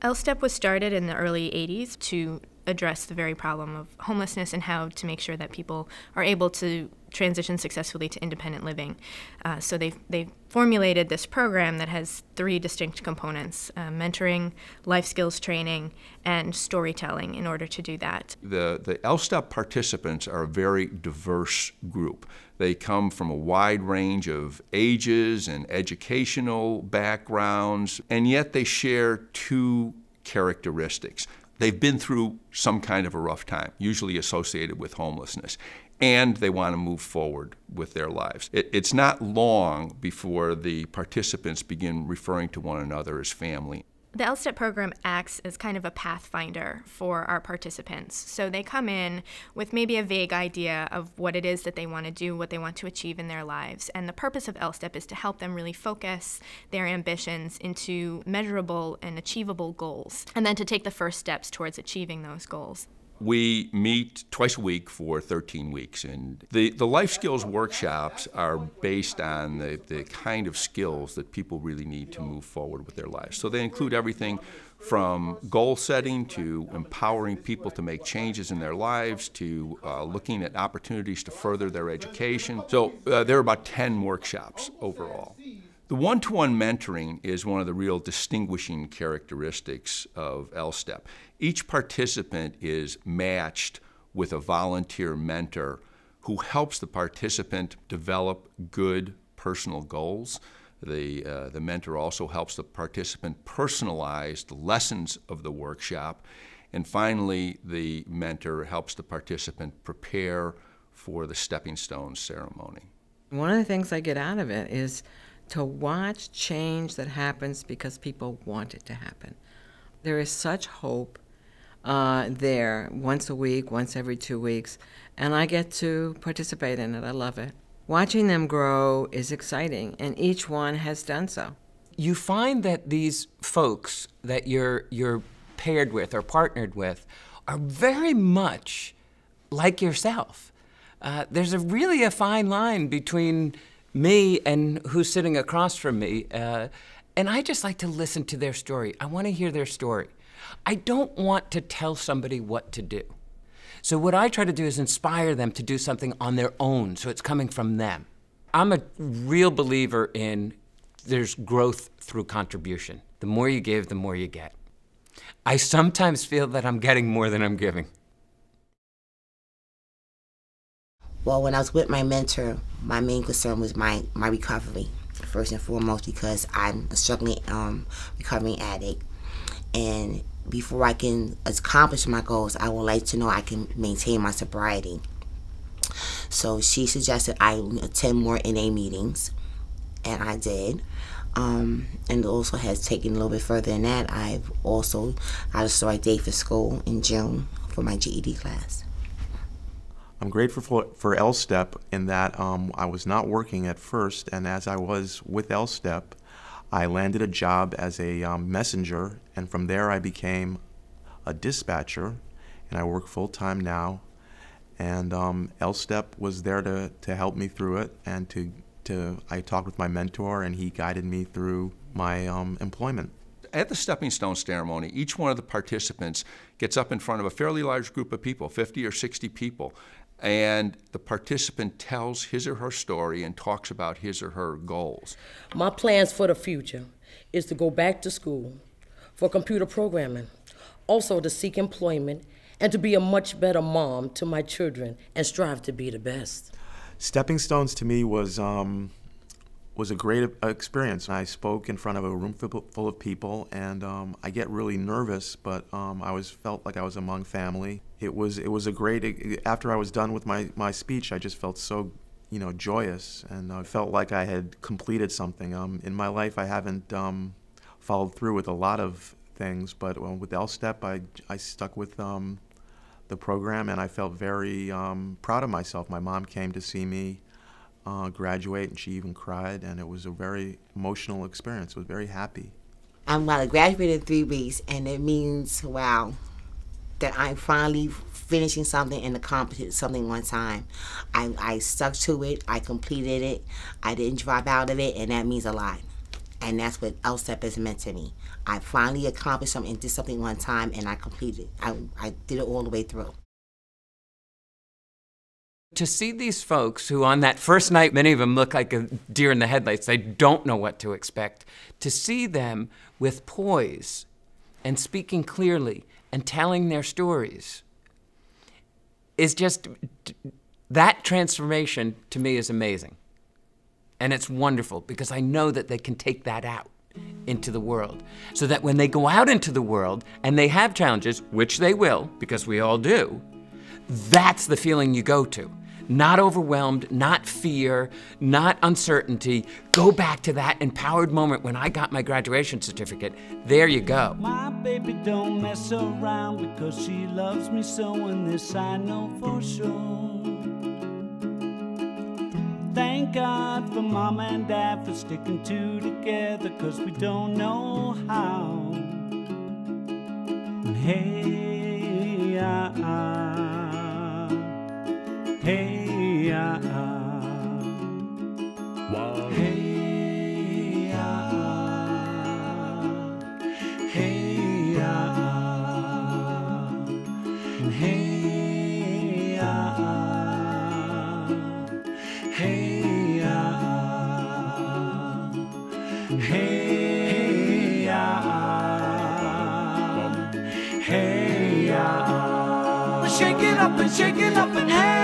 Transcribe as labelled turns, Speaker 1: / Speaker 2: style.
Speaker 1: LSTEP was started in the early 80s to address the very problem of homelessness and how to make sure that people are able to transition successfully to independent living. So they've formulated this program that has 3 distinct components: mentoring, life skills training, and storytelling in order to do that.
Speaker 2: The LSTEP participants are a very diverse group. They come from a wide range of ages and educational backgrounds, and yet they share 2 characteristics. They've been through some kind of a rough time, usually associated with homelessness, and they want to move forward with their lives. It's not long before the participants begin referring to one another as family.
Speaker 1: The LSTEP program acts as kind of a pathfinder for our participants. So they come in with maybe a vague idea of what it is that they want to do, what they want to achieve in their lives. And the purpose of LSTEP is to help them really focus their ambitions into measurable and achievable goals, and then to take the first steps towards achieving those goals.
Speaker 2: We meet twice a week for 13 weeks, and the life skills workshops are based on the kind of skills that people really need to move forward with their lives. So they include everything from goal setting to empowering people to make changes in their lives to looking at opportunities to further their education. So there are about 10 workshops overall. The one-to-one mentoring is one of the real distinguishing characteristics of LSTEP. Each participant is matched with a volunteer mentor who helps the participant develop good personal goals. The mentor also helps the participant personalize the lessons of the workshop. And finally, the mentor helps the participant prepare for the stepping stone ceremony.
Speaker 3: One of the things I get out of it is to watch change that happens because people want it to happen. There is such hope there once a week, once every 2 weeks, and I get to participate in it. I love it. Watching them grow is exciting, and each one has done so.
Speaker 4: You find that these folks that you're paired with or partnered with are very much like yourself. There's really a fine line between me and who's sitting across from me, and I just like to listen to their story. I want to hear their story. I don't want to tell somebody what to do. So what I try to do is inspire them to do something on their own, so it's coming from them. I'm a real believer in there's growth through contribution. The more you give, the more you get. I sometimes feel that I'm getting more than I'm giving.
Speaker 5: Well, when I was with my mentor, my main concern was my recovery, first and foremost, because I'm a struggling recovering addict. And before I can accomplish my goals, I would like to know I can maintain my sobriety. So she suggested I attend more NA meetings, and I did. And also has taken a little bit further than that. I've also had a start date for school in June for my GED class.
Speaker 6: I'm grateful for LSTEP in that I was not working at first, and as I was with LSTEP, I landed a job as a messenger, and from there I became a dispatcher, and I work full-time now. And LSTEP was there to help me through it, and I talked with my mentor, and he guided me through my employment.
Speaker 2: At the stepping stone ceremony, each one of the participants gets up in front of a fairly large group of people, 50 or 60 people, and the participant tells his or her story and talks about his or her goals.
Speaker 7: My plans for the future is to go back to school for computer programming, also to seek employment, and to be a much better mom to my children and strive to be the best.
Speaker 6: Stepping stones to me was a great experience. I spoke in front of a room full of people, and I get really nervous, but I felt like I was among family. It was a great. After I was done with my speech, I just felt so joyous, and I felt like I had completed something. In my life, I haven't followed through with a lot of things, but with LSTEP, I stuck with the program, and I felt very proud of myself. My mom came to see me graduate, and she even cried, and it was a very emotional experience. I was very happy.
Speaker 5: I'm about to graduate in 3 weeks, and it means, wow, that I'm finally finishing something and accomplishing something one time. I stuck to it, I completed it, I didn't drop out of it, and that means a lot. And that's what LSTEP has meant to me. I finally accomplished something and did something one time, and I completed. I did it all the way through.
Speaker 4: To see these folks who on that first night, many of them look like a deer in the headlights, they don't know what to expect. To see them with poise and speaking clearly and telling their stories is just, that transformation to me is amazing. And it's wonderful because I know that they can take that out into the world so that when they go out into the world and they have challenges, which they will, because we all do, that's the feeling you go to. Not overwhelmed, not fear, not uncertainty. Go back to that empowered moment when I got my graduation certificate. There you go.
Speaker 8: My baby don't mess around because she loves me so, and this I know for sure. Thank God for Mom and Dad for sticking two together, cause we don't know how. And hey, hey, wow. Hey, hey, shake it up and hey.